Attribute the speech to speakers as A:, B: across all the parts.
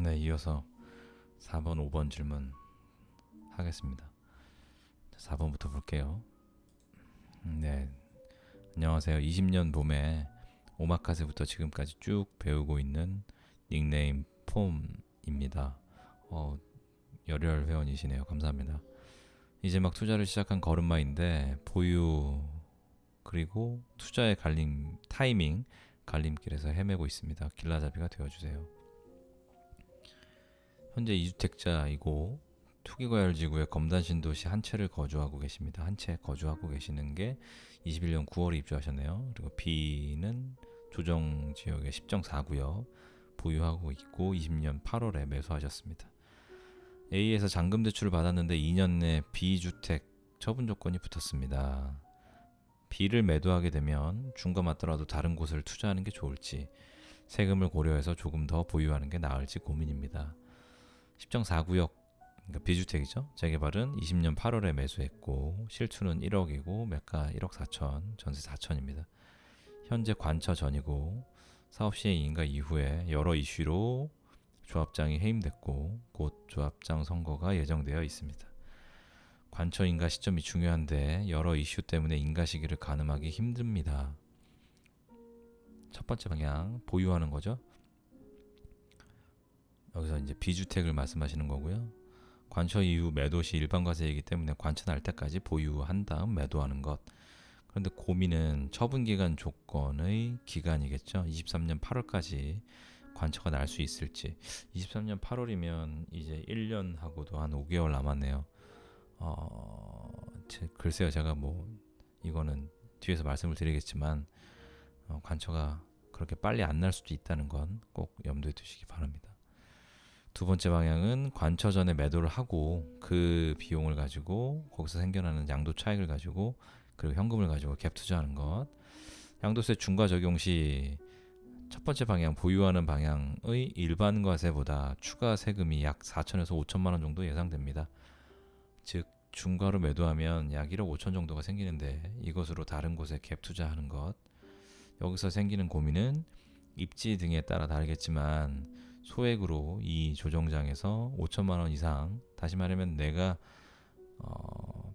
A: 네, 이어서 4번, 5번 질문 하겠습니다. 4번부터 볼게요. 네, 안녕하세요. 20년 봄에 오마카세부터 지금까지 쭉 배우고 있는 닉네임 폼입니다. 열혈 회원이시네요. 감사합니다. 이제 막 투자를 시작한 걸음마인데 보유 그리고 투자의 타이밍 갈림길에서 헤매고 있습니다. 길라잡이가 되어주세요. 현재 2주택자이고 투기과열지구의 검단신도시 한 채를 거주하고 계십니다. 한 채 거주하고 계시는 게 21년 9월에 입주하셨네요. 그리고 B는 조정지역의 10.4구역 보유하고 있고 20년 8월에 매수하셨습니다. A에서 잔금 대출을 받았는데 2년 내 B주택 처분 조건이 붙었습니다. B를 매도하게 되면 중과 맞더라도 다른 곳을 투자하는 게 좋을지 세금을 고려해서 조금 더 보유하는 게 나을지 고민입니다. 10.4구역 그러니까 B주택이죠. 재개발은 20년 8월에 매수했고 실투는 1억이고 매가 1억 4천, 전세 4천입니다. 현재 관처 전이고 사업 시행 인가 이후에 여러 이슈로 조합장이 해임됐고 곧 조합장 선거가 예정되어 있습니다. 관처 인가 시점이 중요한데 여러 이슈 때문에 인가 시기를 가늠하기 힘듭니다. 첫 번째 방향 보유하는 거죠. 여기서 이제 B주택을 말씀하시는 거고요. 관처 이후 매도 시 일반 과세이기 때문에 관처 날 때까지 보유한 다음 매도하는 것. 그런데 고민은 처분 기간 조건의 기간이겠죠. 23년 8월까지 관처가 날 수 있을지. 23년 8월이면 이제 1년하고도 한 5개월 남았네요. 글쎄요, 제가 뭐 이거는 뒤에서 말씀을 드리겠지만 관처가 그렇게 빨리 안 날 수도 있다는 건 꼭 염두에 두시기 바랍니다. 두 번째 방향은 관처 전에 매도를 하고 그 비용을 가지고 거기서 생겨나는 양도 차익을 가지고 그리고 현금을 가지고 갭 투자하는 것. 양도세 중과 적용 시 첫 번째 방향 보유하는 방향의 일반 과세보다 추가 세금이 약 4천에서 5천만 원 정도 예상됩니다. 즉 중과로 매도하면 약 1억 5천 정도가 생기는데 이것으로 다른 곳에 갭 투자하는 것. 여기서 생기는 고민은 입지 등에 따라 다르겠지만 소액으로 이 조정장에서 5천만 원 이상, 다시 말하면 내가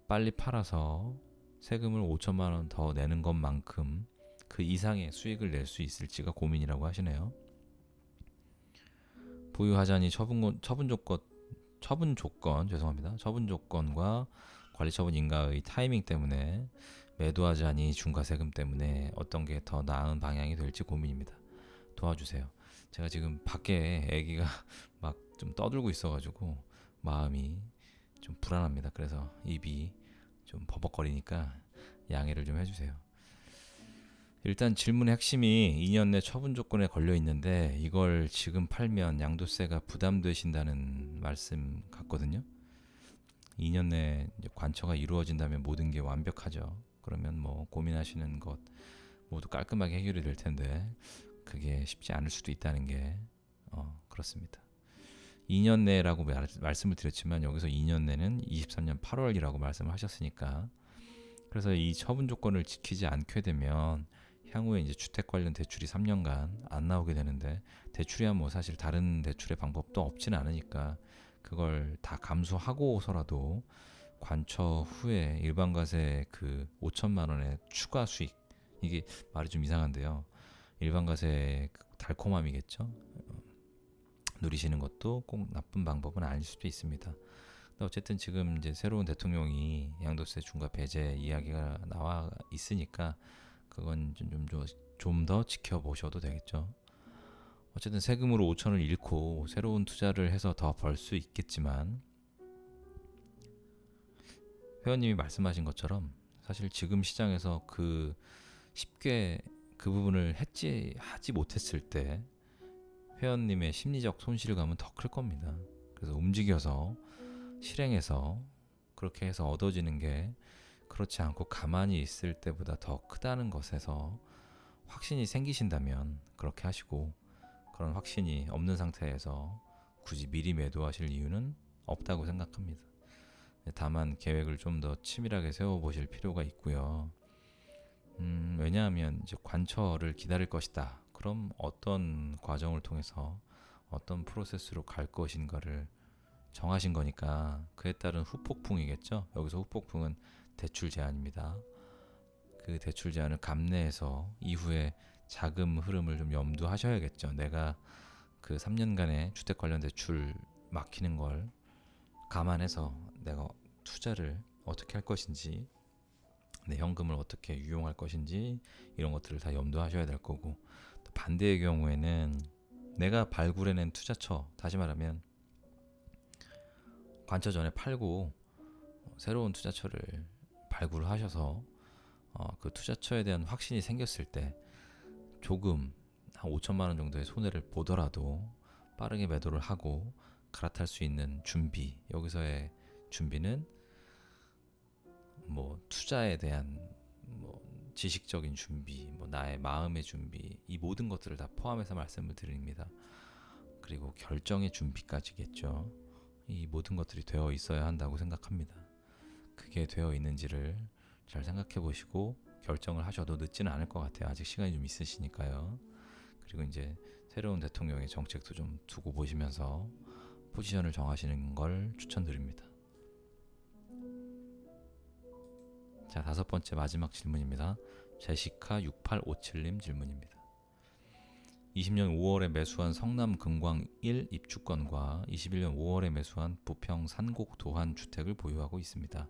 A: 빨리 팔아서 세금을 5천만 원 더 내는 것만큼 그 이상의 수익을 낼 수 있을지가 고민이라고 하시네요. 보유하자니 처분 조건과 관리처분 인가의 타이밍 때문에 매도하자니 중과세금 때문에 어떤 게 더 나은 방향이 될지 고민입니다. 도와주세요. 제가 지금 밖에 아기가 막 좀 떠들고 있어가지고 마음이 좀 불안합니다. 그래서 입이 좀 버벅거리니까 양해를 좀 해주세요. 일단 질문의 핵심이 2년 내 처분 조건에 걸려 있는데 이걸 지금 팔면 양도세가 부담되신다는 말씀 같거든요. 2년 내 관처가 이루어진다면 모든 게 완벽하죠. 그러면 뭐 고민하시는 것 모두 깔끔하게 해결이 될 텐데 그게 쉽지 않을 수도 있다는 게 그렇습니다. 2년 내라고 말씀을 드렸지만 여기서 2년 내는 23년 8월이라고 말씀을 하셨으니까 그래서 이 처분 조건을 지키지 않게 되면 향후에 이제 주택 관련 대출이 3년간 안 나오게 되는데 대출이야 뭐 사실 다른 대출의 방법도 없지는 않으니까 그걸 다 감수하고서라도 관처 후에 일반과세 그 5천만 원의 추가 수익 이게 말이 좀 이상한데요. 일반과세 달콤함이겠죠. 누리시는 것도 꼭 나쁜 방법은 아닐 수도 있습니다. 근데 어쨌든 지금 이제 새로운 대통령이 양도세 중과 배제 이야기가 나와 있으니까 그건 좀 더 지켜보셔도 되겠죠. 어쨌든 세금으로 5천을 잃고 새로운 투자를 해서 더 벌 수 있겠지만 회원님이 말씀하신 것처럼 사실 지금 시장에서 쉽게 그 부분을 하지 못했을 때 회원님의 심리적 손실감은 더 클 겁니다. 그래서 움직여서 실행해서 그렇게 해서 얻어지는 게 그렇지 않고 가만히 있을 때보다 더 크다는 것에서 확신이 생기신다면 그렇게 하시고 그런 확신이 없는 상태에서 굳이 미리 매도하실 이유는 없다고 생각합니다. 다만 계획을 좀 더 치밀하게 세워보실 필요가 있고요. 왜냐하면 이제 관처를 기다릴 것이다. 그럼 어떤 과정을 통해서 어떤 프로세스로 갈 것인가를 정하신 거니까 그에 따른 후폭풍이겠죠. 여기서 후폭풍은 대출 제한입니다. 그 대출 제한을 감내해서 이후에 자금 흐름을 좀 염두하셔야겠죠. 내가 그 3년간의 주택 관련 대출 막히는 걸 감안해서 내가 투자를 어떻게 할 것인지, 내 현금을 어떻게 유용할 것인지 이런 것들을 다 염두하셔야 될 거고, 또 반대의 경우에는 내가 발굴해낸 투자처, 다시 말하면 관처 전에 팔고 새로운 투자처를 발굴하셔서 그 투자처에 대한 확신이 생겼을 때 조금 한 5천만 원 정도의 손해를 보더라도 빠르게 매도를 하고 갈아탈 수 있는 준비, 여기서의 준비는 뭐 투자에 대한 뭐 지식적인 준비, 뭐 나의 마음의 준비, 이 모든 것들을 다 포함해서 말씀을 드립니다. 그리고 결정의 준비까지겠죠. 이 모든 것들이 되어 있어야 한다고 생각합니다. 그게 되어 있는지를 잘 생각해 보시고 결정을 하셔도 늦지는 않을 것 같아요. 아직 시간이 좀 있으시니까요. 그리고 이제 새로운 대통령의 정책도 좀 두고 보시면서 포지션을 정하시는 걸 추천드립니다. 자, 5번째 마지막 질문입니다. 제시카 6857님 질문입니다. 20년 5월에 매수한 성남 금광 1 입주권과 21년 5월에 매수한 부평 산곡 도한 주택을 보유하고 있습니다.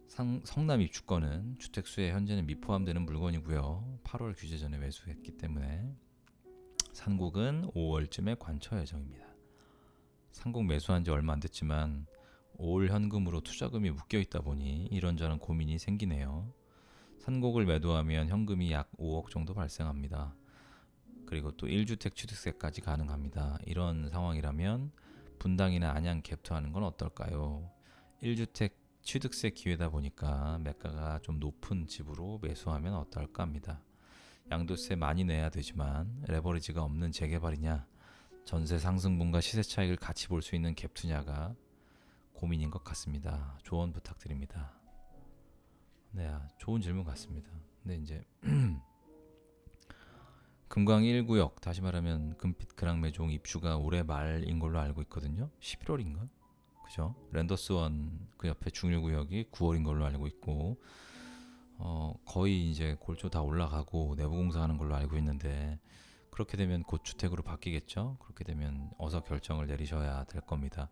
A: 성남 입주권은 주택수에 현재는 미포함되는 물건이고요. 8월 규제 전에 매수했기 때문에, 산곡은 5월쯤에 관처 예정입니다. 산곡 매수한 지 얼마 안 됐지만 올 현금으로 투자금이 묶여 있다 보니 이런저런 고민이 생기네요. 산곡을 매도하면 현금이 약 5억 정도 발생합니다. 그리고 또 1주택 취득세까지 가능합니다. 이런 상황이라면 분당이나 안양 갭투하는 건 어떨까요? 1주택 취득세 기회다 보니까 매가가 좀 높은 집으로 매수하면 어떨까 합니다. 양도세 많이 내야 되지만 레버리지가 없는 재개발이냐, 전세 상승분과 시세 차익을 같이 볼 수 있는 갭투냐가 고민인 것 같습니다. 조언 부탁드립니다. 네, 좋은 질문 같습니다. 근데 이제 금광 1구역, 다시 말하면 금빛 그랑매종 입주가 올해 말인 걸로 알고 있거든요. 11월인가? 그죠? 랜더스원 그 옆에 중류구역이 9월인 걸로 알고 있고, 거의 이제 골조 다 올라가고 내부 공사하는 걸로 알고 있는데, 그렇게 되면 곧 주택으로 바뀌겠죠? 그렇게 되면 어서 결정을 내리셔야 될 겁니다.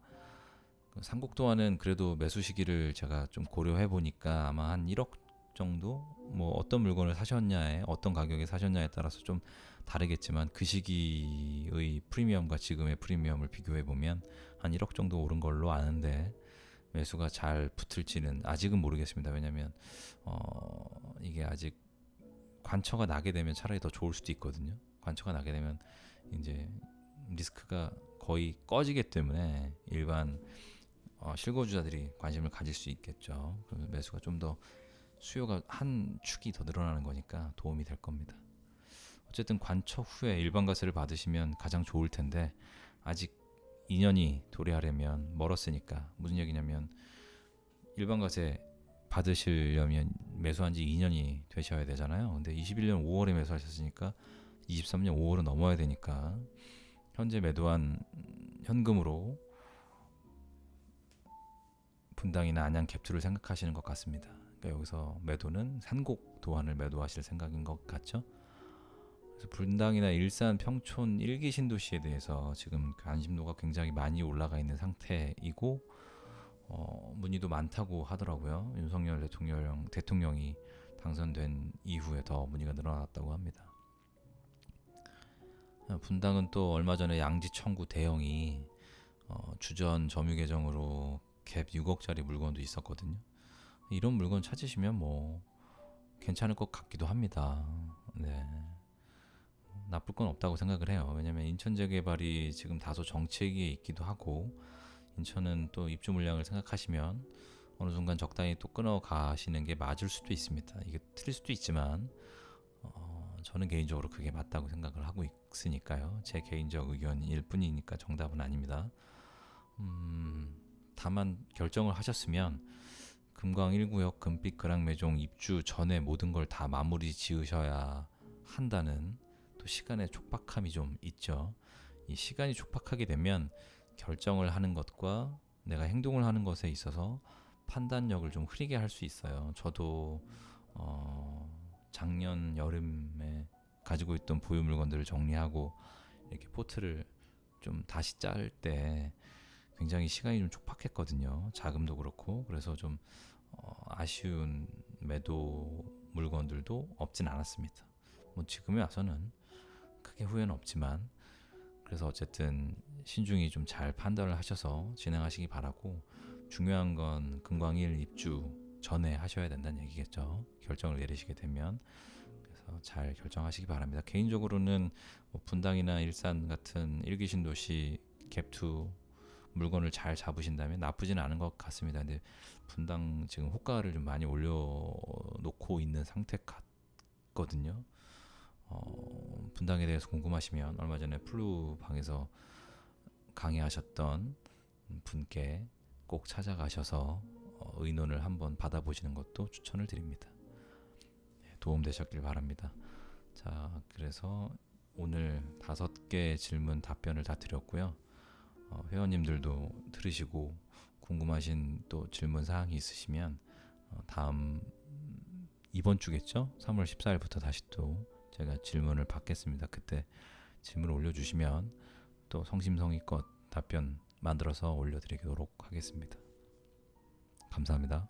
A: 산곡도화는 그래도 매수 시기를 제가 좀 고려해 보니까 아마 한 1억 정도, 뭐 어떤 물건을 사셨냐에, 어떤 가격에 사셨냐에 따라서 좀 다르겠지만 그 시기의 프리미엄과 지금의 프리미엄을 비교해 보면 한 1억 정도 오른 걸로 아는데, 매수가 잘 붙을지는 아직은 모르겠습니다. 왜냐면 이게 아직 관처가 나게 되면 차라리 더 좋을 수도 있거든요. 관처가 나게 되면 이제 리스크가 거의 꺼지기 때문에 일반 실거주자들이 관심을 가질 수 있겠죠. 그러면 매수가 좀 더, 수요가 한 축이 더 늘어나는 거니까 도움이 될 겁니다. 어쨌든 관처 후에 일반과세를 받으시면 가장 좋을 텐데, 아직 2년이 도래하려면 멀었으니까. 무슨 얘기냐면 일반과세 받으시려면 매수한 지 2년이 되셔야 되잖아요. 근데 21년 5월에 매수하셨으니까 23년 5월은 넘어야 되니까 현재 매도한 현금으로 분당이나 안양 갭투를 생각하시는 것 같습니다. 그러니까 여기서 매도는 산곡 도안을 매도하실 생각인 것 같죠? 그래서 분당이나 일산, 평촌 1기 신도시에 대해서 지금 관심도가 굉장히 많이 올라가 있는 상태이고, 문의도 많다고 하더라고요. 윤석열 대통령이 당선된 이후에 더 문의가 늘어났다고 합니다. 분당은 또 얼마 전에 양지 청구 대형이 주전 점유 계정으로 갭 6억짜리 물건도 있었거든요. 이런 물건 찾으시면 뭐 괜찮을 것 같기도 합니다. 네, 나쁠 건 없다고 생각을 해요. 왜냐면 인천 재개발이 지금 다소 정체기에 있기도 하고, 인천은 또 입주 물량을 생각하시면 어느 순간 적당히 또 끊어 가시는 게 맞을 수도 있습니다. 이게 틀릴 수도 있지만 저는 개인적으로 그게 맞다고 생각을 하고 있으니까요. 제 개인적 의견일 뿐이니까 정답은 아닙니다. 다만 결정을 하셨으면 금광 1구역 금빛 그랑매종 입주 전에 모든 걸 다 마무리 지으셔야 한다는 또 시간의 촉박함이 좀 있죠. 이 시간이 촉박하게 되면 결정을 하는 것과 내가 행동을 하는 것에 있어서 판단력을 좀 흐리게 할 수 있어요. 저도 작년 여름에 가지고 있던 보유 물건들을 정리하고 이렇게 포트를 좀 다시 짤 때 굉장히 시간이 좀 촉박했거든요. 자금도 그렇고. 그래서 좀 아쉬운 매도 물건들도 없진 않았습니다. 뭐 지금에 와서는 크게 후회는 없지만, 그래서 어쨌든 신중히 좀 잘 판단을 하셔서 진행하시기 바라고, 중요한 건 금광일 입주 전에 하셔야 된다는 얘기겠죠. 결정을 내리시게 되면. 그래서 잘 결정하시기 바랍니다. 개인적으로는 뭐 분당이나 일산 같은 일기 신도시 갭투 물건을 잘 잡으신다면 나쁘진 않은 것 같습니다. 근데 분당 지금 호가를 좀 많이 올려놓고 있는 상태 같거든요. 분당에 대해서 궁금하시면 얼마 전에 플루 방에서 강의하셨던 분께 꼭 찾아가셔서 의논을 한번 받아보시는 것도 추천을 드립니다. 도움 되셨길 바랍니다. 자, 그래서 오늘 5개 질문 답변을 다 드렸고요. 회원님들도 들으시고 궁금하신 또 질문 사항이 있으시면 다음 이번 주겠죠? 3월 14일부터 다시 또 제가 질문을 받겠습니다. 그때 질문을 올려주시면 또 성심성의껏 답변 만들어서 올려드리도록 하겠습니다. 감사합니다.